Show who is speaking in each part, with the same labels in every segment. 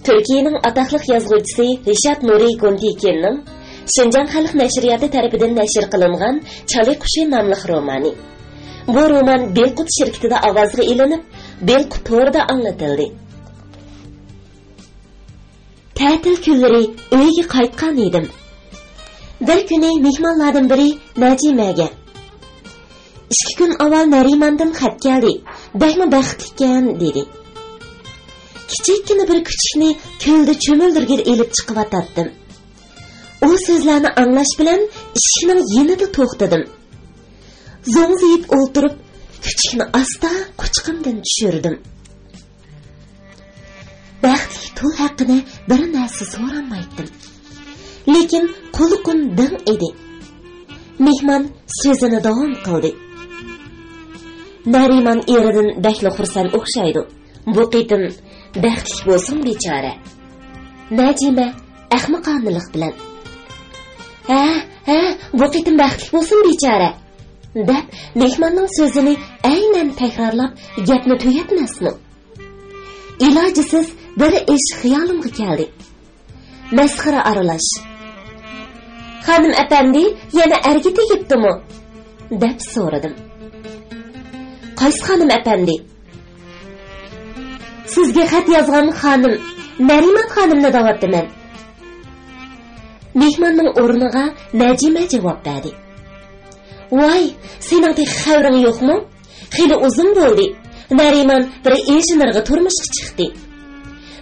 Speaker 1: Türkiye'nin ataklık yazgıcısı Rişat Nuri Gundikin'nin Şinjan Halk Neşriyatı tarafından neşir kılıngan Çalı Kuşu namlı romani. Bu roman Belkut şirketinde avazga ilinip, Belkut Tor'da anlatıldı. Tətil günleri öyge qaytqan edim. Bir günü mehmanlardan biri Nacime'ge. 2 gün avval Nariman'dan xat geldi. Bəhmi bəxtlikən dedi. Kiçikkina bir küçükni kölde çömüldürgir elip çıkıp atattım. O sözlerini anlaş bilen işinin yenide toxtadım. Zoңzayıp oldurup küçükni asta kuçqımdan düşürdüm. Bəxtlik tul haqqını bir narsa so'ramaydim. Lekin qo'liqim dim edi. Mehmon so'zini davom qildi. Nariman eridan bakli xursand o'xshaydi. Bu qitim baxtli bo'lsin bechora. Najima ahmoqonlik bilan. Ha, bu qitim baxtli bo'lsin bechora. deb mehmonning so'zini aynan takrorlab gapni tugatmasmi? İlacısız bir iş xiyolimga keldi. Masxara aralash. Hanım efendi yana erga tegibdimi? deb so'radim. Qaysi hanım efendi? Sizga xat yozgan xonim, Nariman xonimni da'vatdaman. Mehmonning o'rniga Najima javob berdi. Voy, sening xabring yo'qmi? Xeyli uzun bo'ldi. Nariman bir injenerga turmushga chiqdi.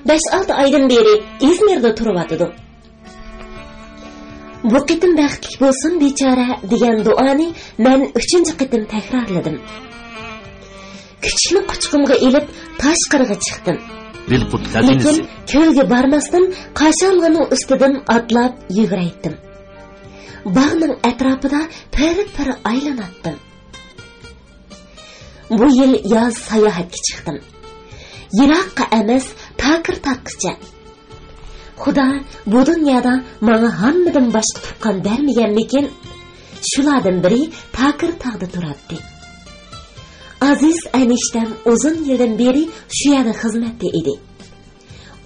Speaker 1: 5-6 aydan beri İzmirda turibdi. Bu qitim baxtli bo'lsin bechora degan duoni men 3-chi qitim takrorladim. Küçükni quchqimga elib tashqariga chiqdim.
Speaker 2: Belkut xazinasi.
Speaker 1: Lekin ko'lga bormasdan qashalg'ining ustidan atlab yuguraydim. Bog'ning atrofida pir aylanatdim. Bu yil yoz sayohatga chiqdim. Yiroqqa emas, taqir-taqqicha. Xudo bu dunyoda menga hammadan boshqa tuqqan bermaganmikin, shulardan biri taqir-taqda turadi. Aziz anishtam uzun yildan beri shu yerda xizmatda edi.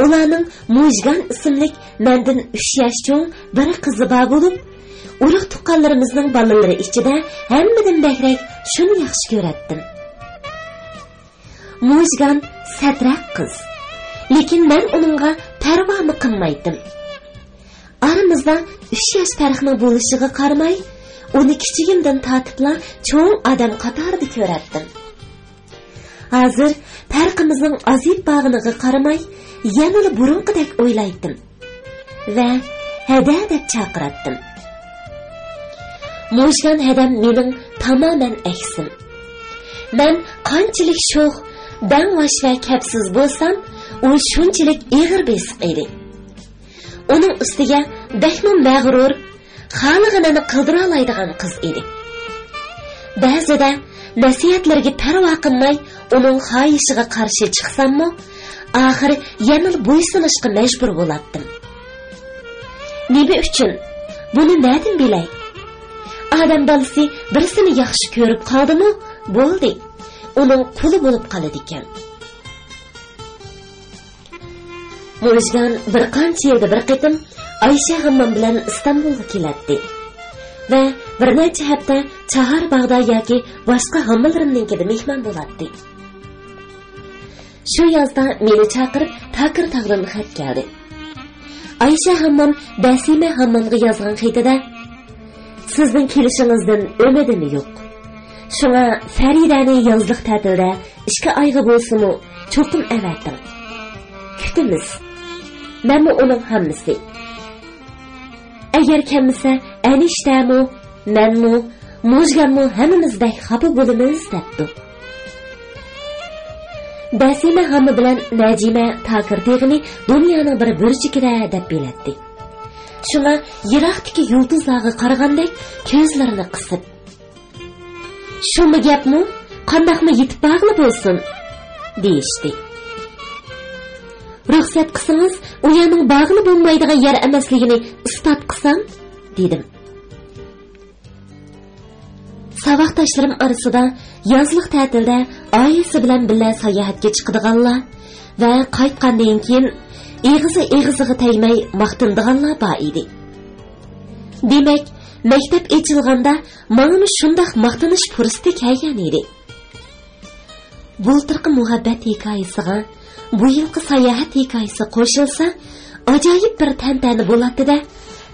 Speaker 1: Ularning Mujgan ismli mendan 3 yosh cho'ng bir qizi bor bo'lib, urug' tuqqanlarimizning bolalari ichida hammadan bakrak shuni yaxshi ko'ratdim. Mujgan satrak qiz. Lekin men uningga parvoni qilmaydim. Aramizda 3 yosh farqning bo'lishiga qaramay, uni kichigimdan tortibla cho'ng odam qatorida ko'ratdim. Hozir farqimizning azib bag'iniga qaramay, yana burunqidek o'ylaydim va hada deb chaqiratdim. Mujgan hadam mening tamoman aksim. Men qanchalik sho'x, dangvash va kapsiz bo'lsam, u shunchalik ig'ir besiq edi. Uning ustiga baxtli mag'rur, xalqini qildira oladigan qiz edi. Ba'zida nasihatlarga parvo qilmay, uning xohishiga qarshi chiqsam-mu, oxir yana bo'ysunishga majbur bo'lardim. Nima uchun? Buni nima bilay? Adam balasi birisini yaxshi ko'rib qoldimi? Bo'ldi. Uning quli bo'lib qoladi ekan. Mujgan bir qancha yilda bir qitim Aysha hammam bilan Istanbulga keladi. Va bir necha hafta Chaharbog'da yoki boshqa hammalarimninkida mehmon bo'ladi. Shu yozda meni chaqirib taqir-taqdan xat keldi. Aysha hammam Basima hammamga yozgan xatida sizning kelishingizdan umidimi yo'q. Shunga Faridani yozliq ta'tilda 2 oyga bo'lsa-mu cho'qim avatim. Kutimiz. Menmi uning hammasi. Agar kelmasa, anishtami, menmi, Mujganmi hammamizdek xafa bo'lamiz debdi. Basima hamma bilan Najima taqir-teg'ini dunyoning bir burchikida deb biladi. Shunga yiroqdagi yulduzlarga qaragandek ko'zlarini qisib, "Shumi gapmi? Qandaqmi yetib bag'li bo'lsin?" deyishdi. "Ruxsat qilsangiz, u yerning bag'li bo'lmaydigan yer emasligini isbot qilsam" dedim. Saboqdoshlarim orasida yozliq ta'tilda oilasi bilan birga sayohatga chiqadiganlar, va qaytgandan keyin eg'izi tegmay maqtindiganlar bor edi. Demak, maktab ochilganda menga shundoq maqtanish fursati kelgan edi. Bultirqi muhabbat hikoyasiga bu yilqi sayohat hikoyasi qo'shilsa, ajoyib bir tantana bo'ladi-da.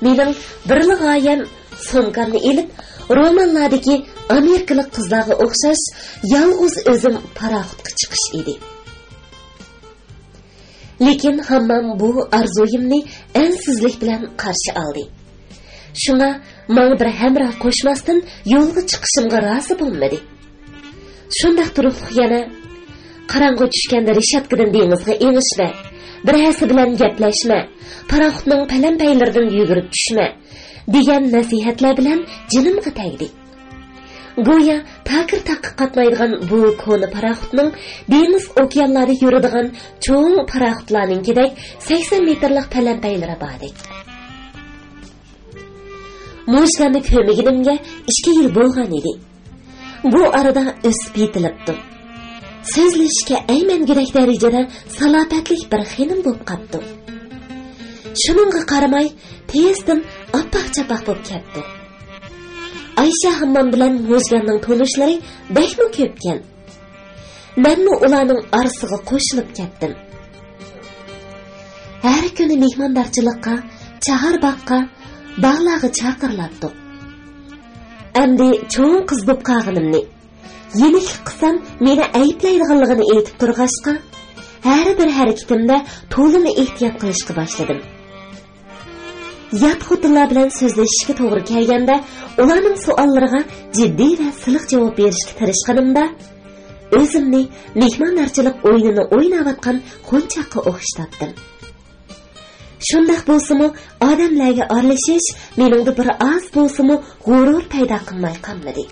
Speaker 1: Mening birli g'oyam so'mkamni elib, romanlardagi amerikalik qizlarga o'xshash yolg'iz o'zim paraxutga chiqish edi. Lekin hammam bu arzuyimni ansizlik bilan qarshi oldi. Shunga menga bir hamroh qo'shmasdan yo'lga chiqishimga rozi bo'lmadi. Shundaq turib yana qarang'i tushganda reshatkadan dengizga engishma, bir hasi bilan gaplashma, paraxutning palanpaylaridan yugurib tushma degan nasihatlar bilan jinimga tegdi. Go'yo takir taqqa qatmaydigan bu koni paraxutning dengiz okeanlarda yuradigan cho'ng paraxutlarninkidek 80 metrlik palanpaylari bordek. Mo'jganni ko'migimga 2 yil bo'lgan edi. Bu arada o'sib yetilibdi. So'zlashga aymangidek darajada salobatlik bir xinim bo'lib qapti. Shuningga qaramay, tezdan oppoq-chapoq bo'lib ketdi. Ayşe hammam bilan Mo'jganning to'nishlari bekmi ko'pkan. Menmi ularning orasiga qo'shilib ketdim. Har kuni mehmondorchilikqa, chaqirboqqa, bog'larga chaqirlabdi. Endi cho'ng qiz bo'lib qolganimni, yeniklik qilsam meni ayblaydiganligini aytib turg'ashqa, har bir harakatimda to'lini ehtiyot qilishga boshladim. Yat xotinlar bilan so'zlashishga to'g'ri kelganda, ularning savollariga jiddiy va siliq javob berishga tirishganimda, o'zimni mehmondorchilik o'yinini o'ynayotgan qo'nchoqqa o'xshatdim. Shundaq bo'lsa-mu, odamlarga aralashish meningda bir oz bo'lsa-mu g'urur paydo qilmay qolmadi.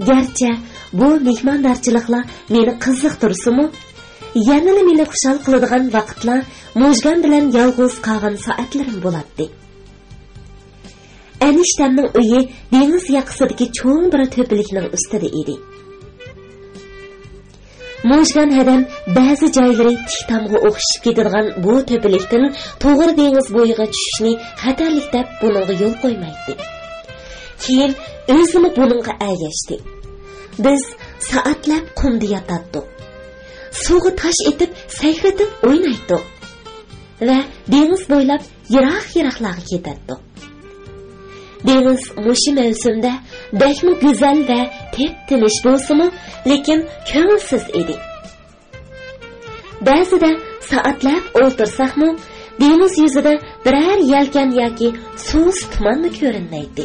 Speaker 1: Garchi bu mehmondorchiliklar meni qiziqtirsa-mu, yanada meni xushal qiladigan vaqtlar Mo'jgan bilan yolg'iz qolgan soatlarim bo'ladi. Enishtamning uyi dengiz yoqasidagi cho'ng bir to'pilikning ustida edi. Mo'jgan hadam ba'zi joylari tiktamga o'xshib ketadigan bu to'pilikdan to'g'ri dengiz bo'yiga tushishni xatarlik deb buningga yo'l qo'ymaydi. Keyin o'zini buningga ergashdi. Biz soatlab qumda yotardik. Suvga tosh etib, sayratib o'ynaydik. Va dengiz bo'ylab yiroq-yiroqlarga ketardik. Dengiz mushi mavsumda bakmi go'zal va tep-tinish bo'lsa-mu, lekin ko'ngilsiz edi. Ba'zida soatlab o'ltirsakmi, dengiz yuzida biror yelkan yoki suv tumanni ko'rinmaydi.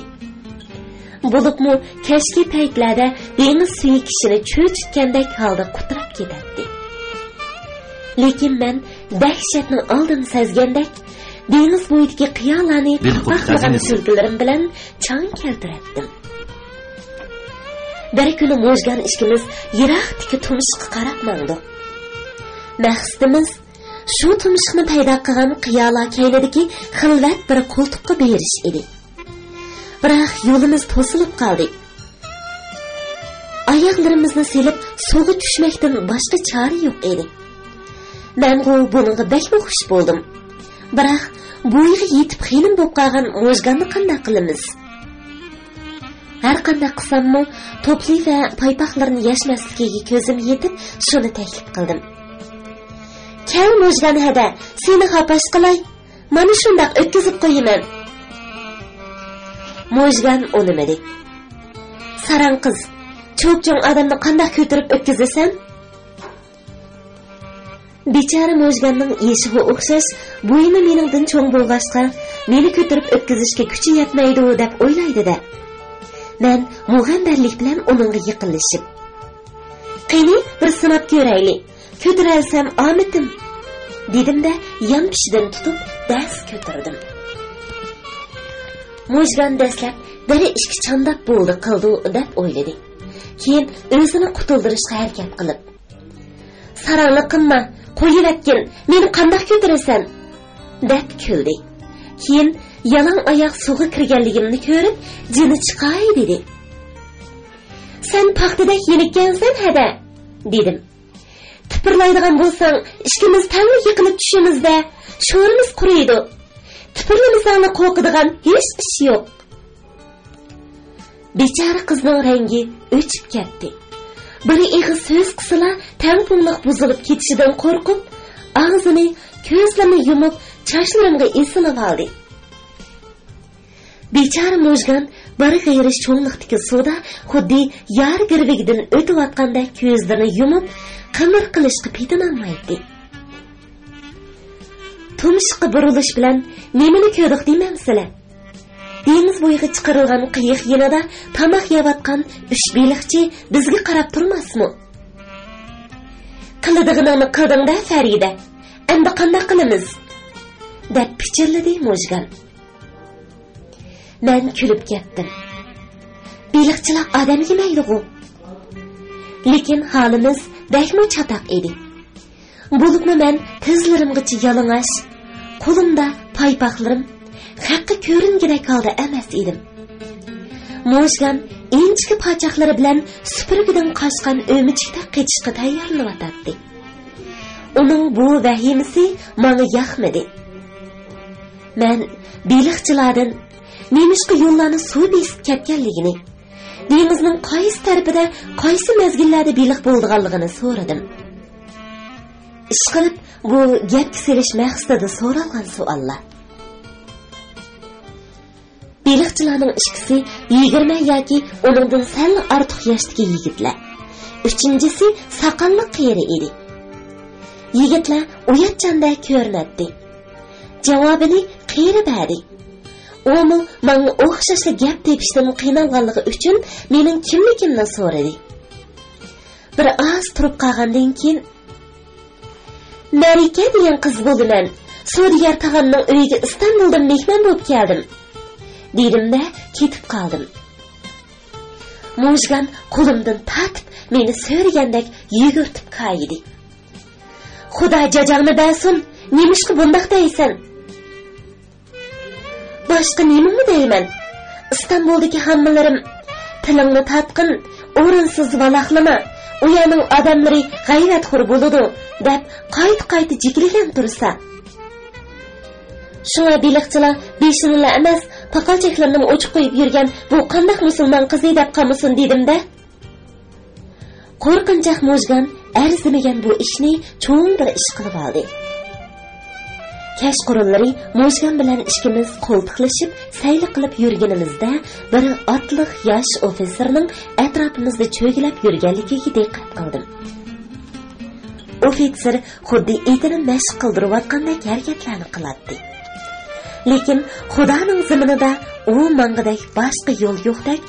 Speaker 1: Bo'libmi, kechki paytlarda dengiz suvi kishini cho'chitgandek holda qutirib ketadi. Lekin men dahshatning oldini sezgandek, dengiz bo'yidagi qiyolarni vaqtlagan silkilarim bilan chang keltirdim. Bir kuni Mo'jgan ishimiz yiroqdagi tumshiqqa qarab mangdi. Maqsadimiz shu tumshiqni paydo qilgan qiyolar kaynidagi xilvat bir qo'ltiqqa berish edi. Biroq yo'limiz to'silib qoldi. Oyoqlarimizni silib suvga tushmakdan boshqa chora yo'q edi. Men buningga bekmi xush bo'ldim. Biroq bu yerga yetib xinim bo'lib qolgan Mo'jganni qanday qilamiz? Har qanday qilsam-mu, to'pli va paypoqlarni yashmasligiga ko'zim yetib, shuni taklif qildim. "Kel Mo'jgan hada, seni xapash qilay. Mana shundoq o'tkazib qo'yaman." Mo'jgan unimadi. "Sarang qiz, cho'pchong odamni qanday ko'tarib o'tkazasan?" Bechara Mo'jganning yeshiga o'xshash, bo'yini meningdan cho'ng bo'lg'achqa, meni ko'tarib o'tkazishga kuchi yetmaydi deb o'ylaydi-da. Men mug'ambarlik bilan uningga yiqilishib, "Qani, bir sinab ko'raylik. Ko'taralsam omidim," dedim-da, yon pishidan tutib dast ko'tardim. Mo'jgan dastlab biri ishki chandab bo'ldi qildi deb o'yladi. Keyin o'zini qutuldirishga harakat qilib, "Saranglik qilma, qo'yivatgin, meni qanday ko'tarasan?" deb kuldi. Keyin yalang oyoq suvga kirganligimni ko'rib, jini chiqay dedi. "Sen paxtadek yenikkansan hada," dedim. tipirlaydigan bo'lsang, ikkimiz tangli yiqilib tushimizda, sho'rimiz quriydi. Tipirlamasangni qo'rqadigan hech ish yo'q. Bechora qizning rangi o'chib ketdi. Biri ig'iz so'z qisila tangpunliq buzilib ketishidan qo'rqib, og'zini, ko'zlarini yumib, chochlarimga esilib oldi. Bechora Mo'jgan bir g'ayri cho'nliqdagi suvda xuddi yar girvigidan o'tayotganda ko'zlarini yumib, qimir qilishga petinolmaydi. Tumshqi burilish bilan nimani ko'rdik deymamsizlar? Dengiz bo'yiga chiqarilgan qiyiq yanada tamoq yeyotgan 3 beliqchi bizga qarab turmasmi? Qiladiganini qildingda Farida. Endi qanday qilamiz? deb pichirladi Mo'jgan. Men kulib ketdim. Beliqchilar odam yemaydi-ku. Lekin holimiz bakmo chataq edi. Bo'libmi men tizlarimgacha yalang'och, qo'limda paypoqlarim haqqi ko'ringidek holda emas edim. Mo'jgan inchki pochoqlari bilan supurgidan qochgan o'michikda qechishga tayyorlanayotdi. Uning bu vahimasi menga yoqmadi. Men beliqchilardan nemishqa yo'llarni suv besib ketganligini, dengizning qaysi tarafida, qaysi mezgillarda beliq bo'lganligini so'radim. Ishqilib bu gapga selish maqsadida so'ralgan savollar. Beliqchilarning ikkisi 20 yoki uningdan sal ortiq yoshdagi yigitlar. Uchinchisi saqalli qeri edi. Yigitlar uyatchanda ko'rinadi. Javobini qeri berdi. Onu menga o'xshashli gap tepishdan qiynalganligi uchun mening kimligimni so'radi. Bir oz turib qolgandan keyin Marika degan qiz bo'laman. Sodigar tag'amning uyiga Istanbuldan mehmon bo'lib keldim. Dedim-da ketib qoldim. Mo'jgan qo'limdan tatib meni so'ragandek yugurtib qo'ydi. Xudo jajangni bersin, nemishqa bundaq deysan? Boshqa nimani deyman? Istanbuldagi hammalarim tilingni tatqin, o'rinsiz valaqlama, u yerning odamlari g'ayratxo'r bo'ladi deb qayta jikilgan tursa. Shunga beliqchilar beshinlar emas, paqalchaklarini o'chib qo'yib yurgan bu qanday musulmon qizi deb qamasin dedim-da. Qo'rqinchoq Mo'jgan arzimagan bu ishni cho'ng bir ish qilib oldi. Kashqurunlari Mo'jgan bilan ishimiz qo'ltiqlashib, sayli qilib yurganimizda bir otliq yosh ofitserning atrofimizda cho'gilab yurganligiga diqqat qildim. Ofitser xuddi itini mashq qildirayotgandek harakatlarni qiladi. Lekin Xudoning ziminida u mangidek boshqa yo'l yo'qdek,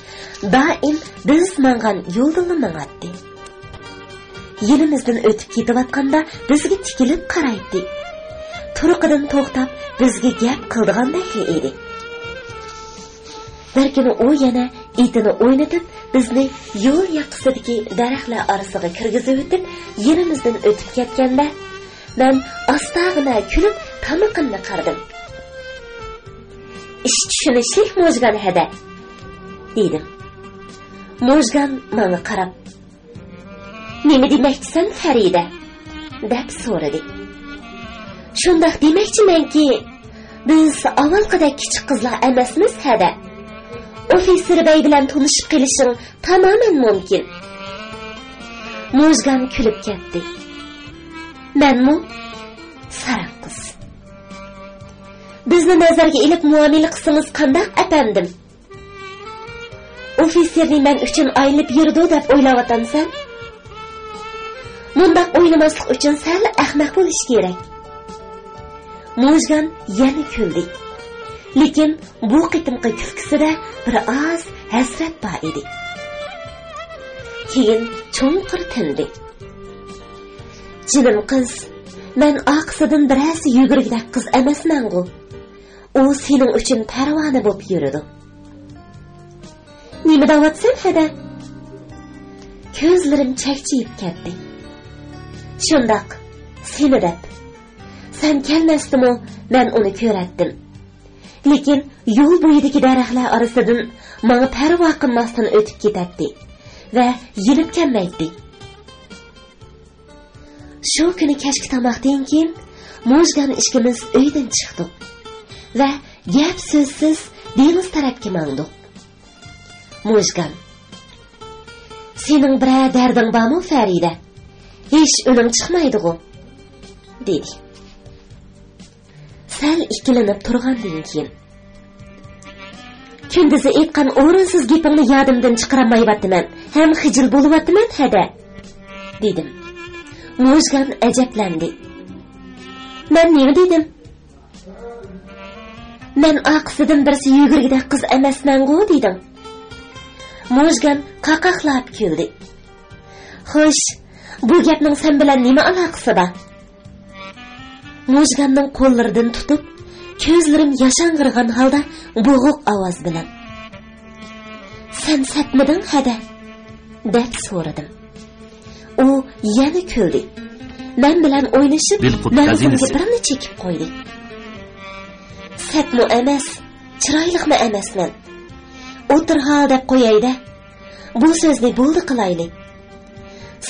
Speaker 1: doim biz mangan yo'ldan mangadi. Yerimizdan o'tib ketayotganda bizga tikilib qaraydi. Turqidan to'xtab bizga gap qildigandek edi. Bir kuni u yana itini o'ynatib, bizni yo'l yoqasidagi daraxtlar orasiga kirgizib o'tib, yerimizdan o'tib ketganda, men ostag'ina kulib tamiqimni qardim. Ish tushunishlik Mo'jgan hada, dedim. Mo'jgan menga qarab, "Nima demoqchisan, Farida?" deb so'radi. "Shundoq demoqchimanki, biz avvalgidek kichik qizlar emasmiz hada. Ofitser bey bilan tanishib qilishing tamoman mumkin." Mo'jgan kulib ketdi. "Menmi? Saraq qiz. Bizni nazarga ilib muomala qilsangiz qanday apandim? Ofitserni men uchun aylanib yurdi deb o'ylayotsansan? Bundaq o'ylamaslik uchun sal ahmoq bo'lish kerak." Mo'jgan yana kuldi. Lekin bu qitimqi kulkisida bir oz hasrat bor edi. Keyin cho'nqir tindi. "Jinim qiz, men oqsidan birasi yugurgidek qiz emasman-ku. U sening uchun parvona bo'lib yuradi." "Nima deyapsan hada?" Ko'zlarim chaqchayib ketdi. "Shundoq, seni deb. Sen kelmasdimi, men uni ko'ratdim. Lekin yo'l bo'yidagi daraxtlar orasidan menga parvo qilmasdan o'tib ketadi va yilib kelmaydi." Shu kuni kechki tomoqdan keyin Mo'jgan ikkimiz uydan chiqdik va gap so'zsiz dengiz tarafga mangdik. Mo'jgan: "Sening biror darding bormi, Farida? Hech o'lim chiqmaydi-ku", dedi. Sal ikkilanib turgandan keyin: "Kunduzi aytgan o'rinsiz gapingni yodimdan chiqaramayapman, ham xijil bo'lyapman hada", dedim. Mo'jgan ajablandi. "Men nima dedim? Men aqsidan birisi yugurgida qiz emasman-ku", dedim. Mo'jgan qaqaqlab kuldi. "Xo'sh, bu gapning sen bilan nima aloqasi bor?" Mo'jganning qo'llaridan tutib, ko'zlarim yashang'irgan holda bo'g'iq ovoz bilan: "Sen satmiding hada?" deb so'radim. U yana kuldi. Men bilan o'ynashib, nafsimga birini chekib qo'ydi. "Satmu emas, chiroyliqmi emasman? O'tir ha deb qo'yayda. Bu so'zni bo'ldi qilaylik.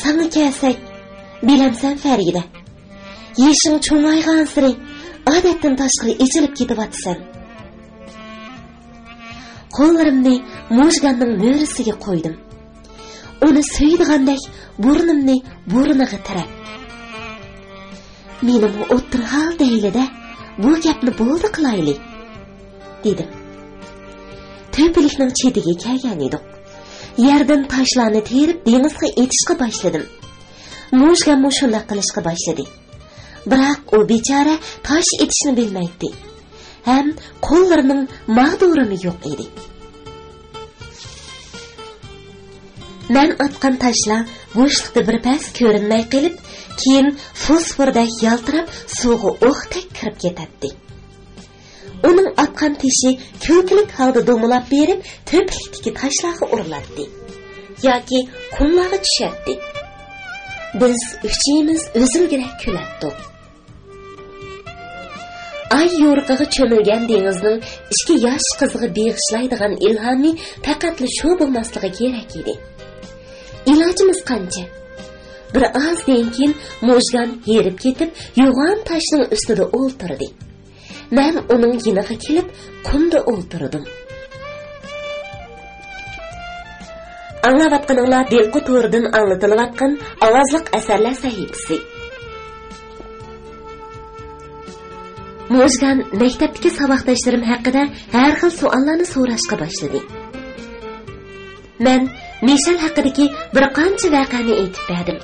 Speaker 1: Sana kelsak, bilamsan Farida, yeshing cho'ngaygan siri odatdan tashqari ichilib ketyapsan." Qo'llarimni Mo'jganning mo'risiga qo'ydim. Uni suydigandek burnimni burniga tirab: "Menim o'tir hal deylida, bu gapni bo'ldi qilaylik", dedim. To'pilikning chetiga kelgan edik. Yerdan toshlarni terib dengizga etishga boshladim. Mo'jgan shunday qilishga boshladi. Biroq u bechora tosh etishni bilmaydi. Ham qo'llarining mag'durimi yo'q edi. Men atgan toshlar bo'shliqda bir pas ko'rinmay qolib, keyin fosfordek yaltirab suvga o'qdek kirib ketadi. Uning atgan tashi ko'klik holda do'milab berib, to'plikdagi toshlarga uriladi yoki qumlarga tushadi. Biz uchimiz o'zilgina kulatdik. Ay yo'rqiga cho'milgan dengizning ikki yosh qiziga beg'ishlaydigan ilhomi faqatli shu bo'lmasligi kerak edi. Ilojimiz qancha? Bir ozdan keyin Mo'jgan yerib ketib, yo'g'on toshning ustida o'ltirdi. Men uning yoniga kelib, qumda o'ltirdim. Anglayotganinglar Delqu to'ridan anglatilayotgan ovozliq asarlar sahifasi. Mo'jgan maktabdagi saboqdoshlarim haqida har xil savollarni so'rashga boshladi. Men Mishel haqidagi bir qancha voqeani aytib berdim.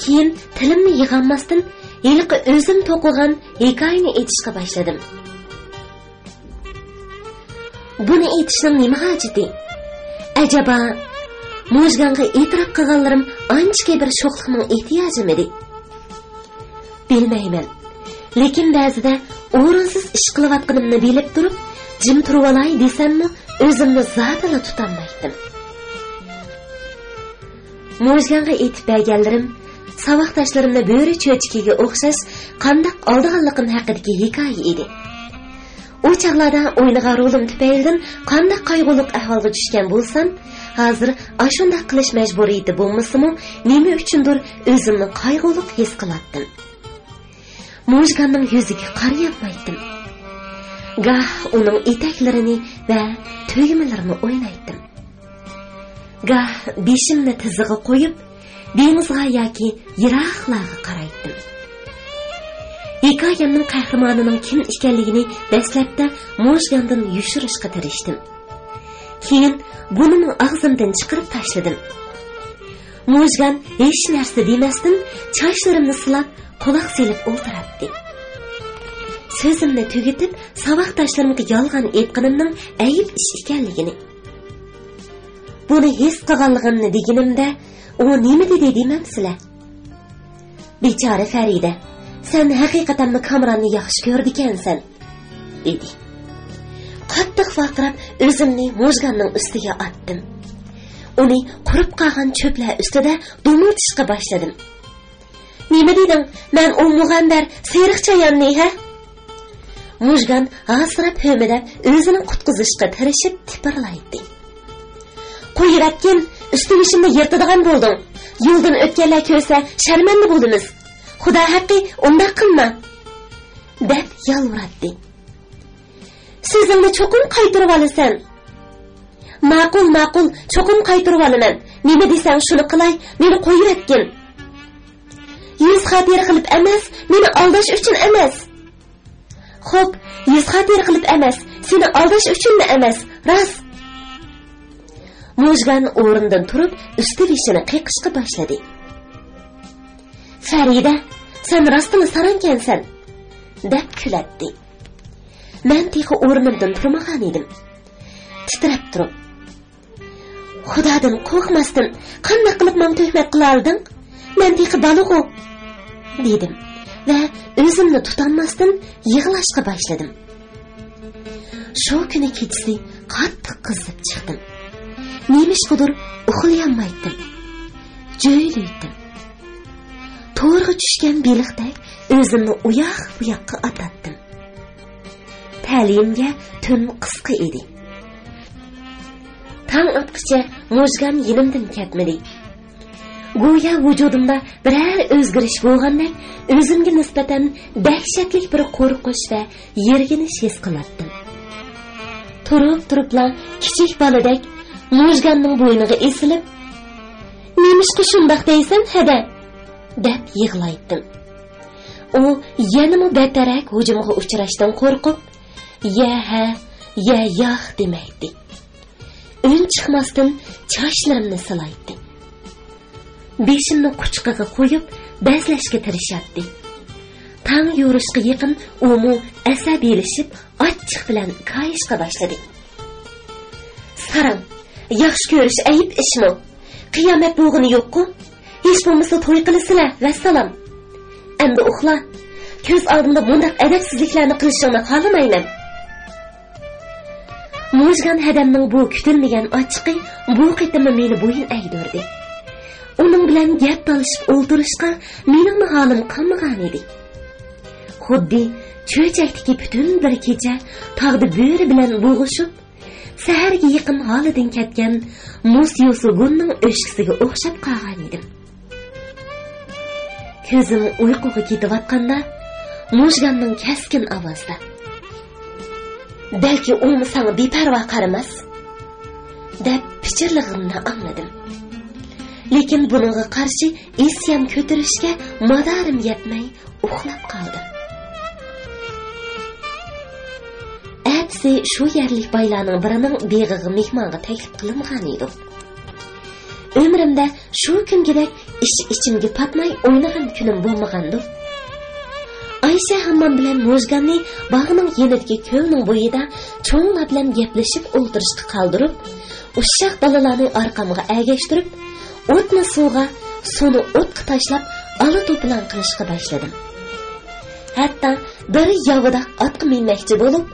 Speaker 1: Keyin tilimni yig'olmasdan yiliqi o'zim to'qigan hikoyani aytishga boshladim. Buni aytishning nima hojati? Ajaba, Mo'jganga e'tirof qilganlarim ancha bir sho'xlikning ehtiyojimidi? Bilmayman. Lekin ba'zida o'rinsiz ish qilayotganimni bilib turib, jim turib olay desammi, o'zimni zotila tutolmaydim. Mo'jganga aytib berganlarim saboqdoshlarimni bo'ri cho'chikiga o'xshash qandoq oldiganligim haqidagi hikoya edi. O chaqlarda o'ynagan rolim tufaylidan qandoq qayg'uliq ahvolga tushgan bo'lsam, hozir ashunday qilish majburiyati bo'lmasimi, nima uchundir o'zimni qayg'uliq his qilardim. Mo'jganning yuziga qarayolmaydim. Gah uning etaklarini va tugmalarini o'ynaydim. Gah beshimni tiziga qo'yib, dengizga yoki yiroqlarga qaraydim. Hikoyamning qahramonining kim ekanligini dastlabda Mo'jgandan yushirishga tirishdim. Keyin buni og'zimdan chiqarib tashladim. Mo'jgan hech narsa demasdan chochlarimni silab, quloq selib o'ltirardi. So'zimni tugatib, saboqdoshlarimga yolg'on aytganimning ayib ish ekanligini, buni his qilganligimni deganimda, u nima dedi deymamsizlar? Bechora Farida, sen haqiqatan Kamranni yaxshi ko'rdikansan, dedi. Qattiq vaqirab o'zimni Mo'jganning ustiga otdim. Uni qurib qolgan cho'plar ustida do'miltishga boshladim. Nima deding? Men u mug'andar seriqchayanni, ha? Mo'jgan asrab hömedab o'zini qutqizishga tirishib tipirlaydi. Qo'yratgin, ustimishimni yirtadigan bo'lding. Yo'ldan o'tganlar ko'rsa, sharmanda bo'ldimiz. Xudo haqqi undaq qilma, deb yalvardi. So'zingni cho'qim qaytirib olasan. Ma'qul, cho'qim qaytirib olaman. Nima desang shuni qilay, meni qo'yib etgin. Yuz xatiri qilib emas, meni aldash uchun emas. Xo'p, yuz xatiri qilib emas, seni aldash uchunmi emas? Rost. Mujgan o'rnidan turib, usti-beshini qiqishga boshladi. Farida, sen rostini sarankansan, deb kulatdi. Men tiqi o'rnimdan turmagan edim. Titrab turib, Xudodan qo'rqmasdan qanday qilib men tuhmat qila olding? Men tiqi balig'u, dedim va o'zimni tutolmasdan yig'lashga boshladim. Shu kuni kechasi qattiq qizib chiqdim. Nemishqidir uxlayolmaydim. Jo'ylaydim. To'rga tushgan beliqdek o'zimni uyoq-buyoqqa atatdim. Ta'limga tun qisqa edi. Tang otqicha Mujgan yinimdan ketmadi. Go'yo vujudimda biror o'zgarish bo'lgandek, o'zimga nisbatan dahshatli bir qo'rqish va yerginish his qilardim. Turib-turibla kichik boladek Mujganning bo'yniga esilib, "Nemishqa shundoq deysan, hada?" deb yig'laydim. U yanama betarak hujumga uchrashdan qo'rqib, "Ya yo'q" demaydi. Un chiqmasdan chochlarimni silaydi. Beshimni quchqiga qo'yib, bezlashga tirishadi. Tang yo'rishga yaqin u asabiylashib, achchiq bilan kayishga boshladi. "Sarang, yaxshi ko'rish ayib ishmi? Qiyomat bo'lg'ini yo'q-ku? Hech bo'lmasa to'y qilasizlar, vassalom. Endi uxla. Ko'z oldimda bunday adabsizliklarni qilishingni xohlamayman." Mujgan hadamning bu kutilmagan ochiqi bu qitimni meni bo'yin aydirdi. Uning bilan gap talashib o'ltirishga mening holim qolmagan edi. Xuddi cho'chakdagi butun bir kecha tog'da bo'ri bilan bo'g'ishib, saharga yaqin holidan ketgan muz yo'sulgunning o'shkisiga o'xshab qolgan edim. Ko'zim uyquga ketayotganda Mujganning kaskin ovozda, "Balki u senga beparvo qaramas", deb pichirlig'imni angladim. Lekin buningga qarshi isyam ko'tarishga madorim yetmay uxlab qoldim. Atsi shu yerlik baylarning birining beg'ig'i mehmonga taklif qilingan edi. Umrimda shu kungidek ichimga patmay o'ynagan kunim bo'lmagandi. Ayşe hammam bilan Mujganni bog'ning yenidagi ko'lning bo'yida cho'nglar bilan gaplashib o'ltirishga qoldirib, ushshaq balalarni orqamga agashtirib, o'tni suvga, suvni o'tga tashlab, ala to'plan qilishga boshladim. Hatto bir yovida otga minmoqchi bo'lib,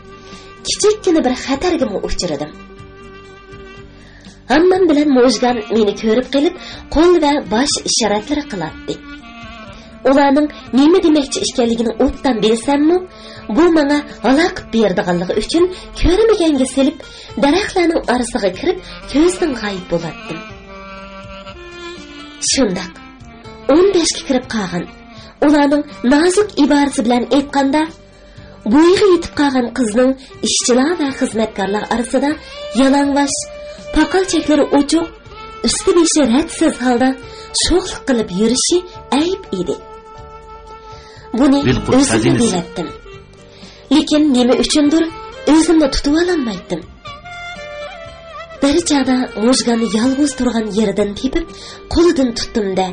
Speaker 1: kichikkina bir xatarga uchradim. Hammam bilan Mujgan meni ko'rib qilib, qo'l va bosh ishoratlari qiladi. Ularning nima demoqchi ekanligini o'tdan bilsammi, bu menga aloq berdiganligi uchun ko'rmaganga selib, daraxtlarning orasiga kirib, ko'zdan g'oyib bo'lardim. Shundoq 15 ga kirib qolgan. Ularning nozik iborasi bilan aytganda, bo'yiga yetib qolgan qizning ishchilar va xizmatkorlar orasida yalang'och, paqal cheklari ochiq, usti-beshi radsiz holda sho'xlik qilib yurishi ayb edi. Buni o'zim bilardim. Lekin nima uchundir o'zimni tutib olmaydim. Bir chog'da Mujganni yolg'iz turgan yeridan tepib, qo'lidan tutdim-da.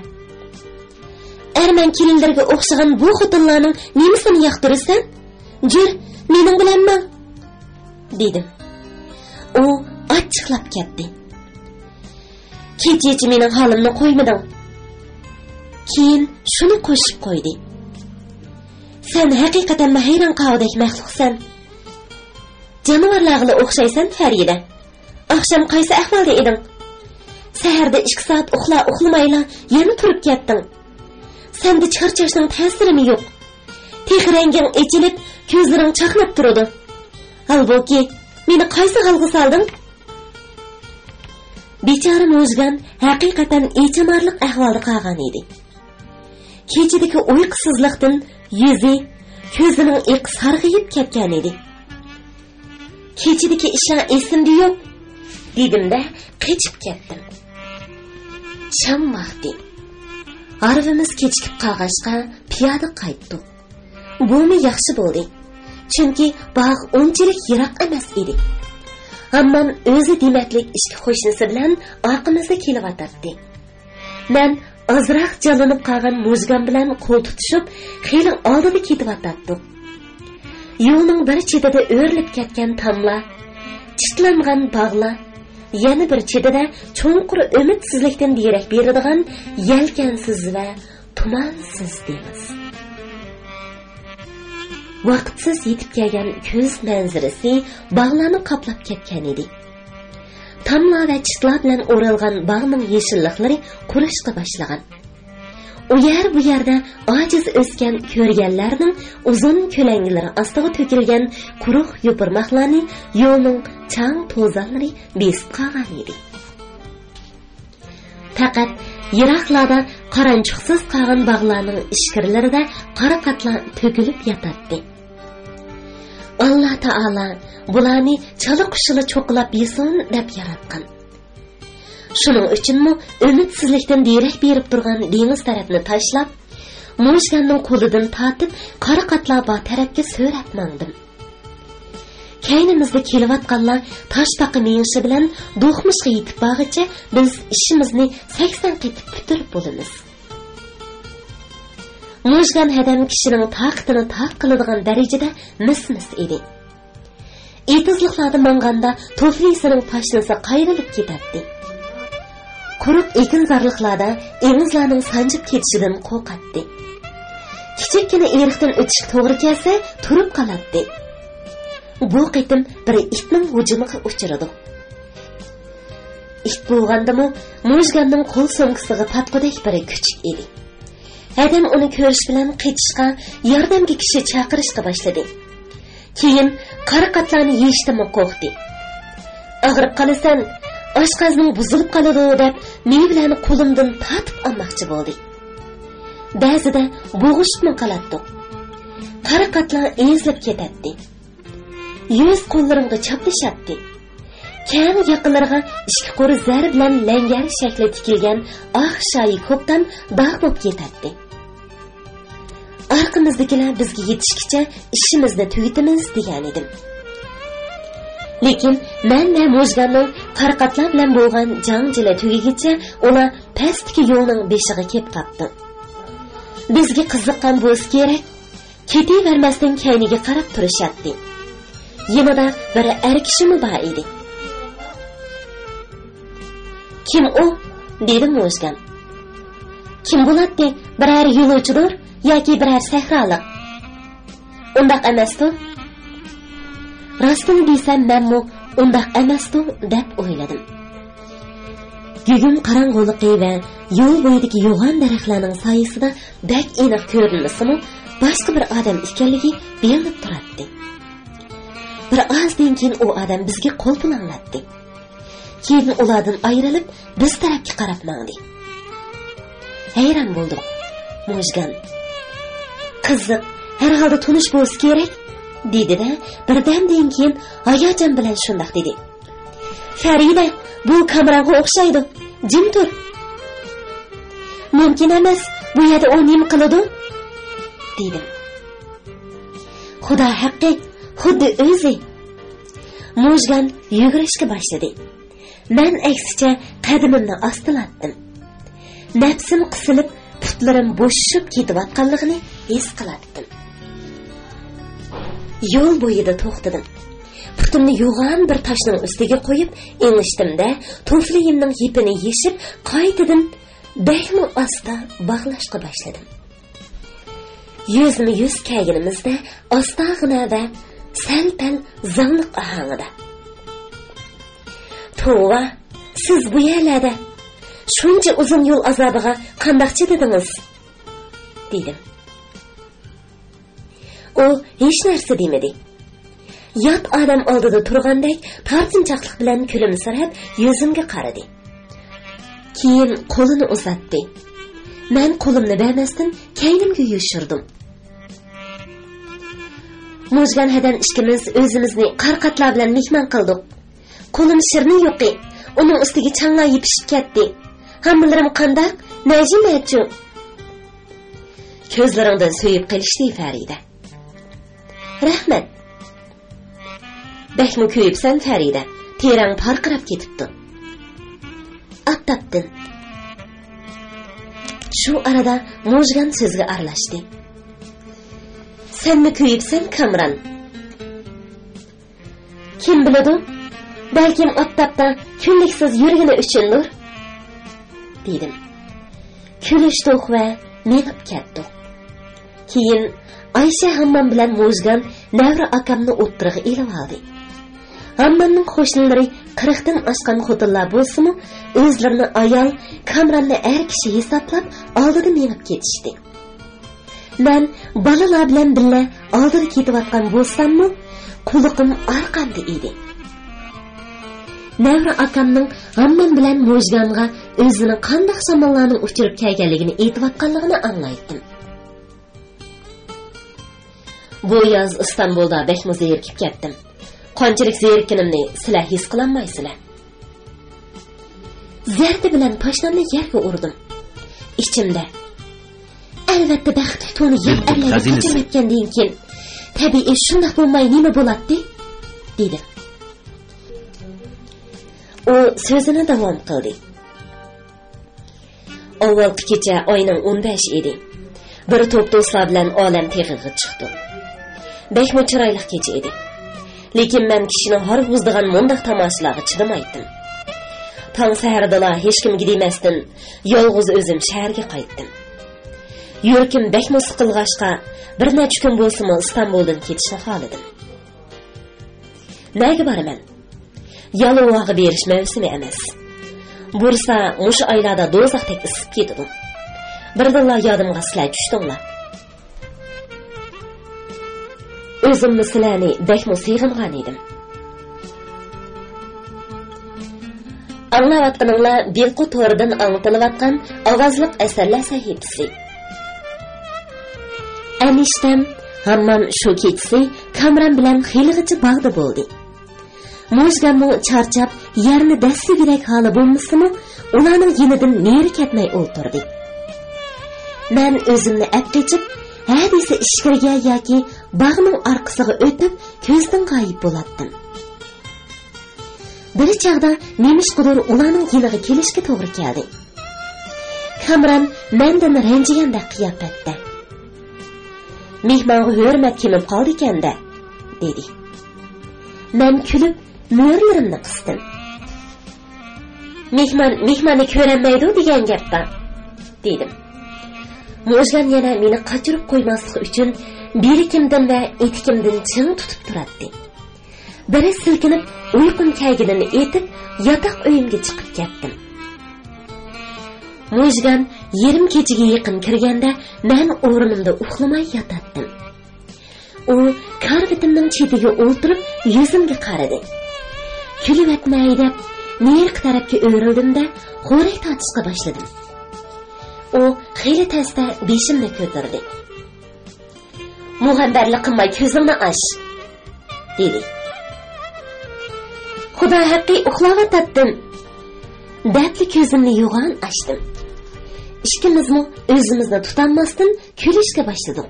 Speaker 1: "Erman kelinlarga o'xshagan bu xotinlarning nemisini yoqtirasan? Jur, mening bilanman", dedim. U achchiqlab ketdi. "Kecha mening holimni qo'ymading." Keyin shuni qo'shib qo'ydi. "Sen haqiqatan hayron qoldik maxluqsan. Jonivorlarga o'xshaysan, Farida. Akşam qaysi ahvolda eding? Saharda 2 soat uxlamayla yana turib ketding. Senda charchashning ta'sirimi yo'q? Tehranging echilib, ko'zlaring chaqnab turadi. Halbuki, meni qaysi g'alg'a solding?" Bechora Mujgan haqiqatan e'tiborlik ahvolda qolgan edi. kechidagi uyqusizlikdan yuzi, ko'zining iq sarg'ayib ketgan edi. Kechidagi ishlar esimda yo'q, dedim-da, qechib ketdim. Sham vaqti. Arvimiz kechikib qolg'achqa piyoda qaytdik. Bumi yaxshi bo'ldi. Chunki bog' unchalik yiroq emas edi. Ammo o'zi demaklik ishki qo'shnisi bilan orqamizda kelyotdi. Men azroq jalanib qolgan Mujgan bilan qo'l tutishib, xeyli oldida ketyotdik. Yo'lning bir chetida o'rilib ketgan tomlar, chitlangan bog'lar, yana bir chetida cho'nqur umidsizlikdan derak beradigan yelkansiz va tumansiz deymiz. Vaqtsiz yetib kelgan ko'z manzarasi bog'larni qoplab ketgan edi. Tomlar va chitlar bilan o'ralgan bog'ning yeshilliklari qurishga boshlagan. U yer bu yerda ojiz o'sgan ko'rganlarning uzun ko'langlari ostiga to'kilgan quruq yopirmoqlarni yo'lning chang to'zonlari besib qolgan edi. Faqat yiroqlarda qaranchuqsiz qolgan bog'larning ishkirlarida qora qatlar to'kilib yotadi. Allah Taala bularni chala qushila cho'qilab yesin deb yaratgan. Shuning uchunmi umidsizlikdan derak berib turgan dengiz tarafni tashlab, Mujganning qo'lidan tortib, qora qatlar bor tarafga so'rab mandim. Kaynimizda kelayotganlar toshbaqa meyishi bilan do'xmishga yetib borguncha biz ishimizni 80 qetib bitirib bo'lamiz. Mujgan hadam kishining taqtini taq qiladigan darajada mis-mis edi. Etizliqlarda manganda toflisining pashnasi qayrilib ketadi. Quruq ekinzorliqlarda engizlarning sanjib ketishidan qo'rqatdi. Kichikkina eriqdan o'tish to'g'ri kelsa, turib qoladi. Bu qitim bir itning hujumiga uchradi. It bo'lgandimi, Mujganning qo'l so'mkisiga patqudek bir kuchuk edi. Adam uni ko'rish bilan qechishga, yordamga kishi chaqirishga boshladi. Keyin qora qatlarni yeyishdimi qo'rqdi. Og'rib qolasan, oshqozning buzilib qoladi deb mevlarni qo'limdan tatib olmoqchi bo'ldi. Ba'zida bo'g'ishibmi qoladi. Qora qatlar ezilib ketadi. Yuz qo'llarimga chaplashatdi. Kam yaqinlarga ikki qo'ri zar bilan langar shakli tikilgan oq shoyi ko'pdan dog' bo'lib ketadi. Arqimizdagilar bizga yetishkicha ishimizni tugatamiz degan edim. Lekin men va Mujganning qarqatlar bilan bo'lgan jangjila tugagicha ular pastki yo'lning beshiga kelib qoldi. Bizga qiziqqan bo'lsa kerak, ketavermasdan kayniga qarab turishadi. Yanada bir er kishimi bor edi. Kim u? Dedi Mujgan. Kim bo'ladi? Biror yo'lovchidir yoki biror sahrolik? Undaq emasdi. Rostini desam, menmi undaq emasdi deb o'yladim. Gugum qorong'uliqi va yo'l bo'yidagi yo'g'on daraxtlarning soyasida bak aniq ko'rinmasimi, boshqa bir odam ekanligi bilinib turadi. Bir ozdan keyin u odam bizga qo'l bilanlatdi. Keyin ulardan ayrilib biz tarafga qarab mangdi. Hayron bo'ldim. Mujgan: "Qiziq, har holda tunish bo'lsa kerak", dedi-da, birdamdan keyin hayajon bilan shunday dedi: "Farida, bu kameraga o'xshaydi. Jim tur." "Mumkin emas, bu yerda u nima qiladi?" dedim. "Xudo haqqi, xuddi o'zi." Mujgan yugurishga boshladi. Men aksicha qadimimni ostilatdim. Nafsim qisilib, putlarim bo'shib ketayotganligini his qilardim. Yo'l bo'yida to'xtadim. Putimni yo'g'on bir toshning ustiga qo'yib, engishtimda tufliyimning yipini yeshib, qaytadan behmi asta bog'lashga boshladim. Yuzma-yuz kelganimizda ostag'ina va sal-pal zangliq ohangida: "Tova, siz bu yerlarda shuncha uzun yo'l azobiga qanday chidadingiz?" dedim. U hech narsa demadi. Yot odam oldida turgandek tortinchoqlik bilan kulimsirab yuzimga qaradi. Keyin qo'lini uzatdi. Men qo'limni bermasdan kaynimga yoshirdim. Mujgan hadan ikkimiz o'zimizni qarqatlar bilan mehmon qildik. Qo'lim shirni yo'qi. Uning ustiga changlar yipishib ketdi. Hammalarim qandaq? Najimachu. Ko'zlaringdan so'yib qilishdi Farida. Rahmat. Bakmi ko'yibsan Farida. Terang parqirab ketibdi. Attapdin. Shu arada Mujgan so'zga aralashdi. Senmi ko'yibsan Kamran? Kim biladi? Balkim attapda kunliksiz yurgani uchundir. Dedim. Kulishdik va menib ketdik. Keyin Ayşe hammam bilan Mujgan Navra akamni o'ttirig'i elib oldi. Hammamning qo'shnilari 40 dan oshgan xotinlar bo'lsa-mu, o'zlarini ayol Kamranni er kishi hisoblab oldida menib ketishdi. Men balalar bilan birga oldida ketayotgan bo'lsam-mu, quliqim orqamda edi. Navra akamning hammam bilan Mujganga o'zini qanday shamollarning uchirib kelganligini aytayotganligini anglaydim. Bu yoz Istanbulda bekmi zerikib ketdim. Qanchalik zerikkanimni sizlar his qilolmaysizlar. Zarda bilan poshnamni yerga urdim. Ichimda albatta baxtli to'ni yeb arlayotgandan keyin tabiiy shunday bo'lmay nima bo'ladi dedi. U so'zini davom qildi. Avvalgi kecha oyning 15 edi. Bir to'p do'stlar bilan olam teg'ig'i chiqdi. Bekmi chiroyli kecha edi. Lekin men kishini har buzdigan mundaq tomoshalarga chidamaydim. Tong saharda hech kimga demasdan yolg'iz o'zim shaharga qaytdim. Yurkim bekmi siqilg'ashqa bir necha kun bo'lsa-mu Istanbuldan ketishni xohladim. Nega boraman? Yalog'iga berish mavsumi emas. Bursa mush oylarda do'zaxdek isib ketdim. Birdilla yodimga sizlar tushdinglar. O'zimni sizlarni bekmi sig'ingan edim. Anglayotganinglar Bilqu to'ridan anglatilayotgan ovozliq asarlar sahifasi. Anishtam hammam shu kechasi Kamran bilan xilg'icha bog'da bo'ldi. Mujganmu charchab yerni dastigirak holi bo'lmasa-mu, ularning yenidan neri ketmay o'ltirdi. Men o'zimni apqichib, hadisi ishkirga yoki bog'ning orqasiga o'tib, ko'zdan g'oyib bo'latdim. Bir chaqda nemishqidir ularning yeniga kelishga to'g'ri keldi. Kamran mendan ranjiganda qiyofatda. Mehmonga hurmat kelib qoldi ekanda, dedi. Men kulib mo'rlarimni qisdim. Mehmonni ko'rolmaydi degan gapda, dedim. Mujgan yana meni qochirib qo'ymaslik uchun berikimdan va etikimdan ching tutib turadi. Biri silkinib uyqum kelganini aytib, yotoq uyimga chiqib ketdim. Mujgan yarim kechaga yaqin kirganda men o'rnimda uxlamay yotatdim. U karbitimning chetiga o'ltirib yuzimga qaradi. Kulib etmay deb nerq tarafga o'rildimda xo'rak tortishga boshladim. U xeyli tezda beshimni ko'tardi. Muhabbatli qilmay ko'zimni och, dedi. Xudo haqqi uxlayotdim. Dardli ko'zimni yo'g'on ochdim. Ikkimizmi o'zimizni tutolmasdan kulishga boshladik.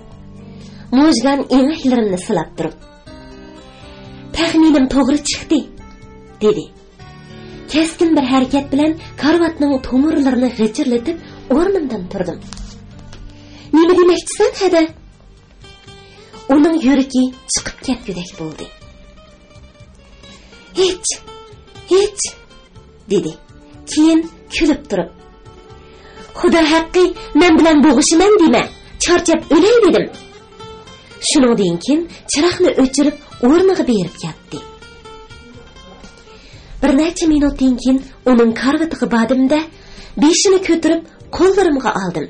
Speaker 1: Mujgan eniklarimni silab turib, "Taxminim to'g'ri chiqdi", dedi. Keskin bir harakat bilan karvatning tomirlarini g'ijirlatib o'rnimdan turdim. "Nima demoqchisan, hada?" Uning yuragi chiqib ketgudek bo'ldi. "Hech", dedi. Keyin kulib turib, "Xudo haqqi, men bilan bo'g'ishiman dema, charchab o'lay" dedim. Shuningdan keyin chiroqni o'chirib o'rniga berib ketdi. Bir necha minutdan keyin uning karvatiga bordimda beshini ko'tarib qo'llarimga oldim.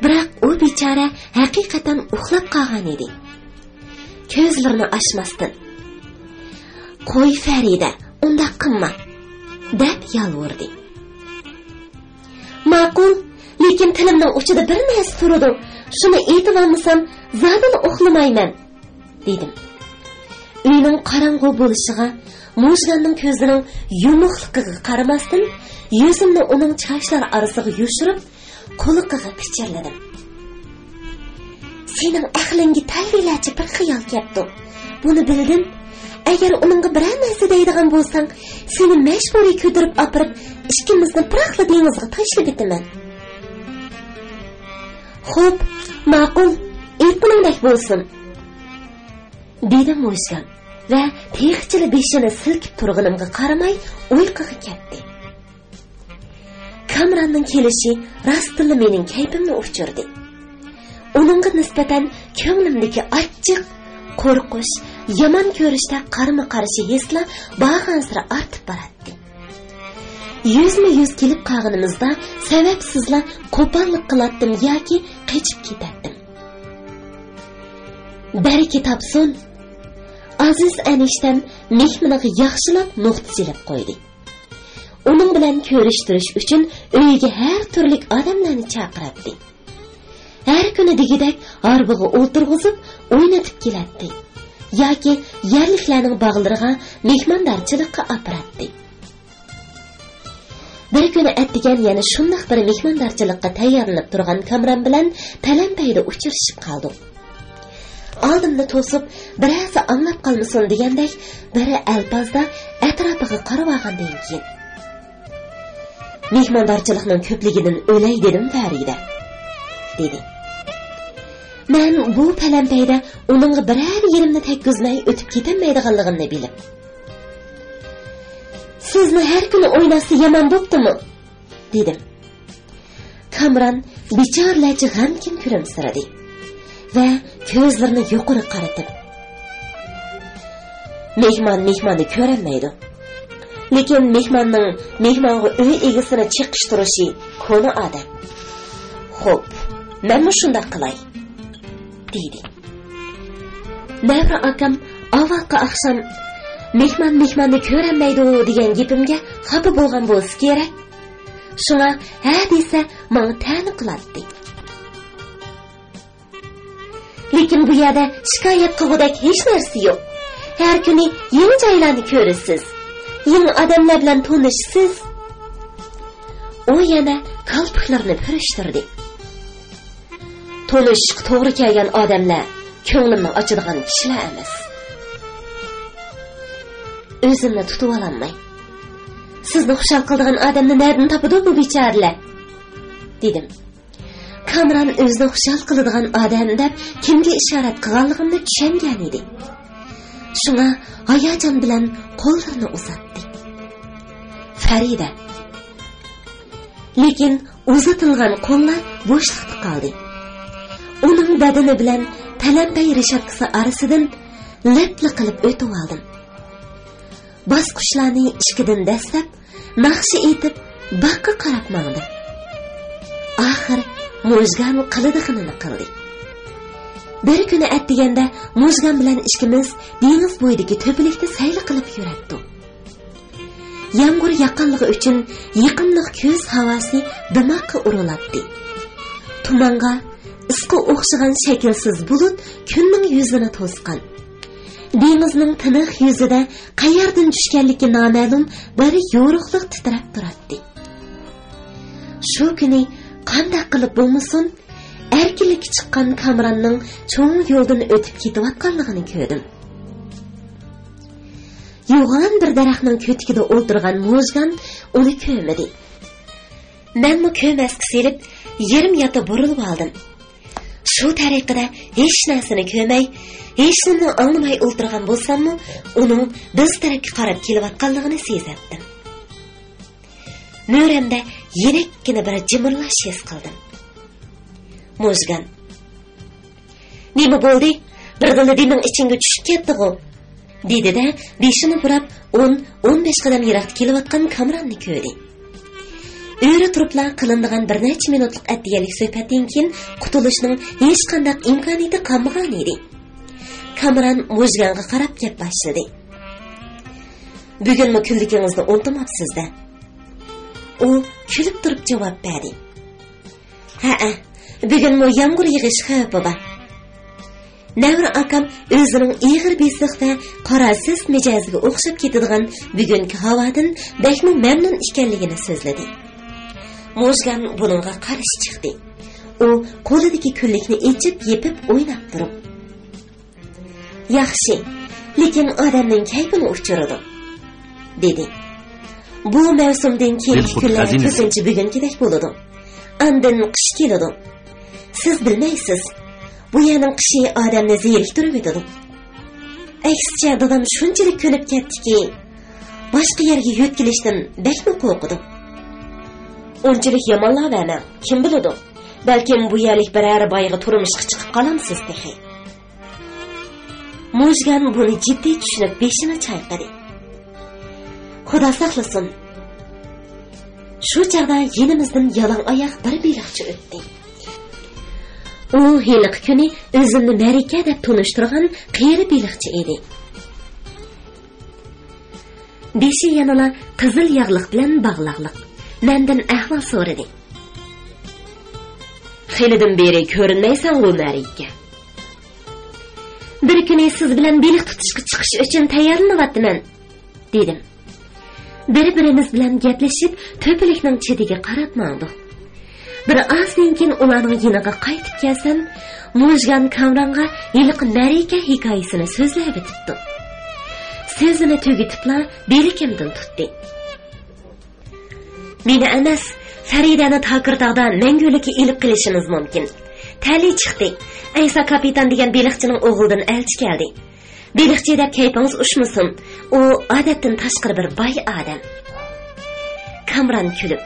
Speaker 1: Biroq u bechora haqiqatan uxlab qolgan edi. Ko'zlarini ochmasdan, "Qo'y Farida, unda qilma", deb yalvordi. "Ma'qul, Lekin tilimning uchida bir narsa turadi. Shuni aytib olmasam, zadil uxlamayman, dedim. Uyning qorong'u bo'lishiga, Mujganning ko'zining yumuqligiga qaramasdan, yuzimni uning chochlari orasiga yushirib, quliqiga pichirladim. Sening aqlingga tayyorlachi bir xayol keldi. Buni bildin. Agar uningga biror narsa deydigan bo'lsang, seni majburiy ko'tarib opirib, ikkimizni piraxli dengizga tashlab ketaman. Xo'p, ma'qul, aytganingdek bo'lsin, dedi Mujgan va teğchili beshini silkib turganimga qaramay uyquga ketdi. Kamranning kelishi rostilla mening kayfimni o'chirdi. Uningga nisbatan ko'nglimdagi achchiq, qo'rqish, yomon ko'rishda qarama-qarshi hislar ba'zan ortib boradi. Yuzma-yuz kelib qolganimizda sababsizlar qo'pollik qilatdim yoki qechib ketatdim. Baraka topsin. Aziz anishtam mehmoniga yaxshilab nuqta silib qo'ydi. Uning bilan ko'rishtirish uchun uyiga har turli odamlarni chaqirdi. Har kuni degidek arbiga o'tirg'izib, o'ynatib keladi. Yoki yerliklarning bog'lariga mehmondorchilikqa aparatdi. Bir kuni atdigan yana shunday bir mehmondorchilikqa tayyorlanib turgan Kamran bilan talampayda uchrashib qoldik. Oldimni to'sib, biroz anglab qolmasin degandek, biri alpozda atrofiga qarab olgandan keyin mehmondorchilikning ko'pligidan o'lay dedim Farida, dedi. Men bu talampayda uningga biror yerimni tekkizmay o'tib ketilmaydiganligini bilib, sizni har kuni o'ynasi yomon bo'ptimi, dedim. Kamran bechorlarcha g'amkin kulimsiradi va ko'zlarini yuqori qaratib, mehmonni ko'rolmaydi. Lekin mehmonga uy egisini chiqishtirishi koni odat. Xo'p, men shunday qilay, dedi. Navra akam avvalgi oqshom mehmonni ko'rolmaydi degan gapimga xafa bo'lgan bo'lsa kerak. Shunga ha desa, menga ta'ni qiladi. Lekin bu yerda shikoyat qilgudak hech narsa yo'q. Har kuni yangi joylarni ko'rasiz, yangi odamlar bilan tanishsiz. U yana qalpoqlarni purishtirdi. Tanishib to'g'ri kelgan odamlar ko'nglimni ochadigan kishilar emas. O'zimni tutib ololmay, sizni xushal qiladigan odamni nerdan topadi bu bechoralar, dedim. Kamran o'zini xushal qiladigan odam deb kimga ishorat qilganligimni tushungan edi. Shunga hayajon bilan qo'llarini uzatdi. Farida. Lekin uzatilgan qo'llar bo'shliqda qoldi. Uning badani bilan talampay reshatkasi orasidan lapli qilib o'tib oldim. Bosqichlarning ishkidan dastlab naqshi etib baqqa qarab mangdim. Oxir Mujgan qilidig'ini qildi. Bir kuni atdiganda Mujgan bilan ishkimiz dengiz bo'yidagi to'pilikda sayli qilib yuratdi. Yomg'ir yaqinligi uchun yiqimliq ko'z havasi dimoqqa uriladi. Tumonga isqi o'xshagan shaklsiz bulut kunning yuzini to'sgan. Dengizning tiniq yuzida qayerdan tushganligi noma'lum bir yo'riqliq titrab turadi. Shu kuni qanday qilib bo'lmasin, erkinlikka chiqqan Kamranning cho'ng yo'ldan o'tib ketayotganligini ko'rdim. Yo'g'on bir daraxtning ko'tikida o'ltirgan Mujgan uni ko'rmadi. Menmi ko'maska selib, yerim yota burilib oldim. Shu tariqada hech narsani ko'rmay, hech nimani anglamay o'ltirgan bo'lsam-mu, uning biz tarafga qarab kelayotganligini sezdim. Nuranda yenekkina bir jimirlash his qildim. Mujgan: "Nima bo'ldi? Birgina dining ichingga tushib ketdi-ku", dedi-da, beshini burab 10-15 qadam yiroqda kelayotgan Kamranni ko'rdi. O'ri turiblar qilinadigan bir necha minutlik addiyalik suhbatdan keyin qutulishning hech qanday imkoniyati qolmagan edi. Kamran Mujganga qarab gap boshladi. "Bugunmi kunligingizni unutmabsiz-da?" U kulib turib javob berdi. Ha, bugun mu yağmur yağış xavfi bor. Nevra akam o'zining ig'ir besiq va qorasiz mijoziga o'xshab ketadigan bugungi havodan bakmi mamnun ekanligini so'zladi. Mojgan buningga qarshi chiqdi. U qo'lidagi kunlikni echib, yepib, o'ynab turib, "Yaxshi, lekin odamning kayfini o'chiradi", dedi. "Bu mavsumdan keyingi kunlar ko'pincha bugungidek bo'ladi. Andin qish keladi. Siz bilmaysiz, bu yerning qishi odamni zeriktirib etadi. Aksicha dadam shunchalik ko'nib ketdiki, boshqa yerga yo'tkilishdan bakmi qo'rqdim. Unchalik yomonlab kim biladi? Balkim bu yerlik biror boyga turmushga chiqib qolamsiz dehi." Mojgan buni jiddiy tushunib beshini chayqadi. "Xudo saqlasin." Shu chaqda yenimizdan yalang oyoq bir beliqchi o'tdi. U heliq kuni o'zini Marika deb tunishtirgan qiyri beliqchi edi. Beshi yanala qizil yog'liq bilan bog'liqliq. Mendan ahvol so'radi. "Xelidan beri ko'rinmaysan u Marika. Bir kuni siz bilan beliq tutishga chiqish uchun tayyorlanyapman", dedim. Bir-birimiz bilan gaplashib, to'pilikning chetiga qarab mangdik. Bir ozdan keyin ularning yiniga qaytib kelsam, Mojgan Kamronga yiliq Marika hikoyasini so'zlab o'tibdi. So'zini tugitibla belikimdan tutdi. "Meni emas, Faridani Takirtog'da mangulikka ilib qilishimiz mumkin. Tali chiqdi. Aysa kapitan degan beliqchining o'g'lidan elchi keldi. Beliqchi deb kayfingiz ushmasin. U odatdan tashqari bir boy odam." Kamron kulib,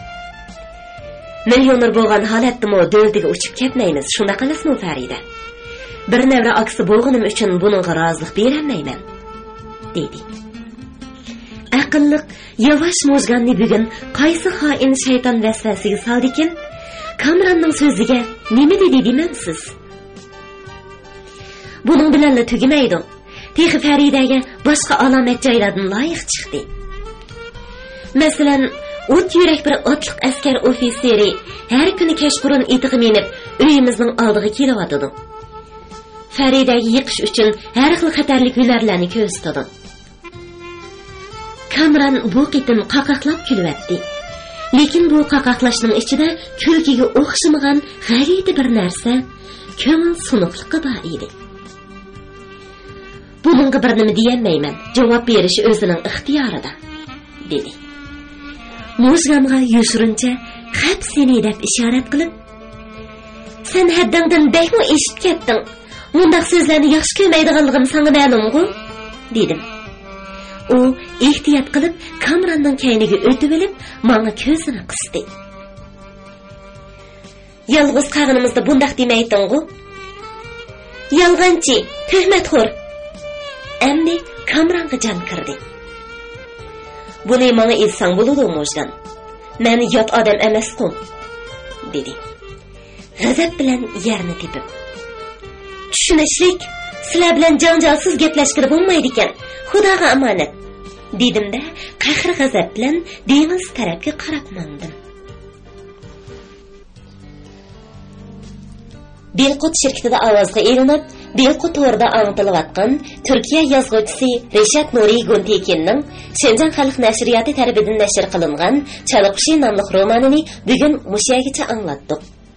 Speaker 1: "Millioner bo'lgan holatdami davlatiga uchib ketmaymiz, shunaqa emasmi Farida? Bir navra aksi bo'lganim uchun buningga rozilik berolmayman", dedi. Aqlliq yavash Mojganni bugun qaysi xoin shayton vasvasiga soldikin? Kamronning so'ziga nima dedi deymsiz? Buning bilan tugamaydi. Texi Faridaga boshqa alomat joylardan loyiq chiqdi. Masalan, o't yurak bir otliq askar ofitseri har kuni kechqurun itiga minib uyimizning oldiga kelyotdi. Faridaga yiqish uchun har xil xatarli hunarlarni ko'rsatdi. Kamron bu qitim qaqaqlab kulyapti. Lekin bu qaqaqlashning ichida kulkiga o'xshamagan g'alati bir narsa, ko'ngil sunuqligi bor edi. "Buningga bir nima deyolmayman, javob berish o'zining ixtiyorida", dedi. Mojganga yushirincha "Xap seni" deb ishorat qilib, "Sen haddingdan bakmi eshitib ketding. Mundaq so'zlarni yaxshi ko'rmaydiganligim senga ma'lum-ku", dedim. U ehtiyot qilib Kamronning kayniga o'tib olib, menga ko'zini qisdi. "Yolg'iz qag'inimizda bundaq demayding-ku. Yolg'onchi, tuhmatxo'r." Endi Kamronga jon kirdi. "Buni menga aytsang bo'ladi, Mojgan. Men yot odam emas-ku", dedi. G'azab bilan yerni tepib, "Tushunishlik, sizlar bilan janjolsiz gaplashkira bo'lmaydi ekan. Xudoga omonat", dedim-da, qahr g'azab bilan dengiz tarafga qarab mangdim. Belqut shirkatida ovozga elinib, Belqut to'rida anglatilayotgan Turkiya yozuvchisi Reshat Nuriy Guntekinning Shenjan xalq nashriyoti tarafidan nashr qilingan Chaliqushi nomli romanini bugun mushaygacha anglatdik.